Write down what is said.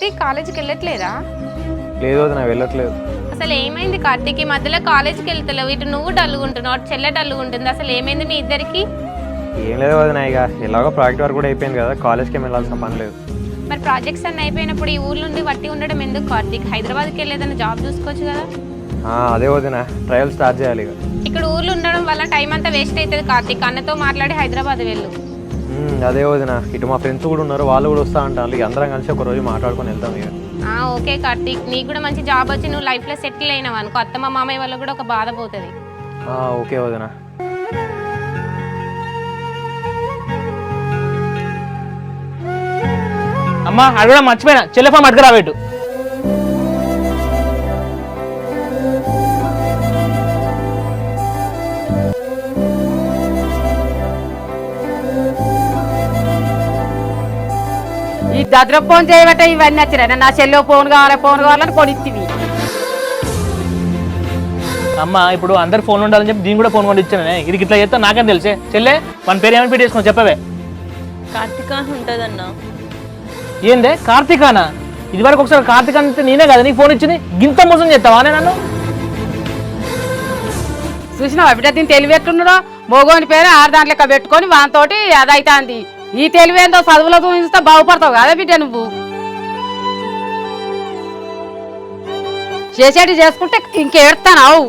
కార్తీక్ కాలేజీకి వెళ్ళట్లేదా? లేదు వదినా వెళ్ళట్లేదు. అసలు ఏమైంది కార్తీక్? ఈ మధ్యలో కాలేజీకి వెళ్తలేవు, ఇటు నువ్వు డల్లుగుంటున్నావు, అటు చెల్లె డల్లుగుంటుంది. అసలు ఏమైంది మీ ఇద్దరికి? ఏం లేదు వదినా, ఇక ఎలాగో ప్రాజెక్ట్ వర్క్ కూడా అయిపోయింది కదా, కాలేజ్కి ఏం వెళ్ళాల్సిన పని లేదు. మరి ప్రాజెక్ట్స్ అన్నీ అయిపోయినప్పుడు ఈ ఊర్లో నుండి వట్టి ఉండడం ఎందుకు కార్తీక్? హైదరాబాద్కి వెళ్ళేదన్నా జాబ్ చూసుకోవచ్చు కదా. అదే వదినా, ట్రయల్ స్టార్ట్ చేయాలి ఇక. ఇక్కడ ఊర్లో ఉండడం వల్ల టైం అంతా వేస్ట్ అవుతుంది కార్తీక్. అన్నతో మాట్లాడి హైదరాబాద్ వెళ్ళు. అదే వదినా, ఇటు మా ఫ్రెండ్స్ కూడా ఉన్నారు, వాళ్ళు కూడా వస్తా అంటారు. ఇక అందరం కలిసి ఒక రోజు మాట్లాడుకొని వెళ్తాం ఇక. ఓకే కార్తీక్, నీకు కూడా మంచి జాబ్ వచ్చి నువ్వు లైఫ్లో సెటిల్ అయినావు అనుకో, అత్తమ్మ మామయ్య వల్ల కూడా ఒక బాధ పోతుంది. ఓకే వదినా. అమ్మా అడగడం మర్చిపోయినా, చెల్లె ఫోన్ అడగరా పెట్టు. ఈ దద్ర ఫోన్ చేయబట్టే ఇవన్నీ వచ్చినా, నా చెల్లె ఫోన్ కావాలని కొనిచ్చివి. అమ్మ ఇప్పుడు అందరు ఫోన్ ఉండాలని చెప్పి దీని కూడా ఫోన్ కొని ఇచ్చానే. ఇది ఇట్లా చేస్తా నాకేం తెలిసే. చెల్లె మన పేరు ఏమని పెట్టేసుకో చెప్పవే. కార్తిక ఉంటుందన్నా. ఏందే కార్తీకానా? ఇది వరకు ఒకసారి కార్తీక అంటే నేనే కదా నీకు ఫోన్ ఇచ్చింది, గింత మోసం చేస్తావా నన్ను? చూసినావా బిడ్డ దీన్ని తెలివి ఎట్లున్నాడో? మోగోని పేరు ఆరు లెక్క పెట్టుకొని వానితోటి అదైతాంది. ఈ తెలివి ఏందో చదువులో చూపిస్తే బాగుపడతావు కదా బిడ్డ. నువ్వు చేసేటి చేసుకుంటే ఇంకేడతానావు.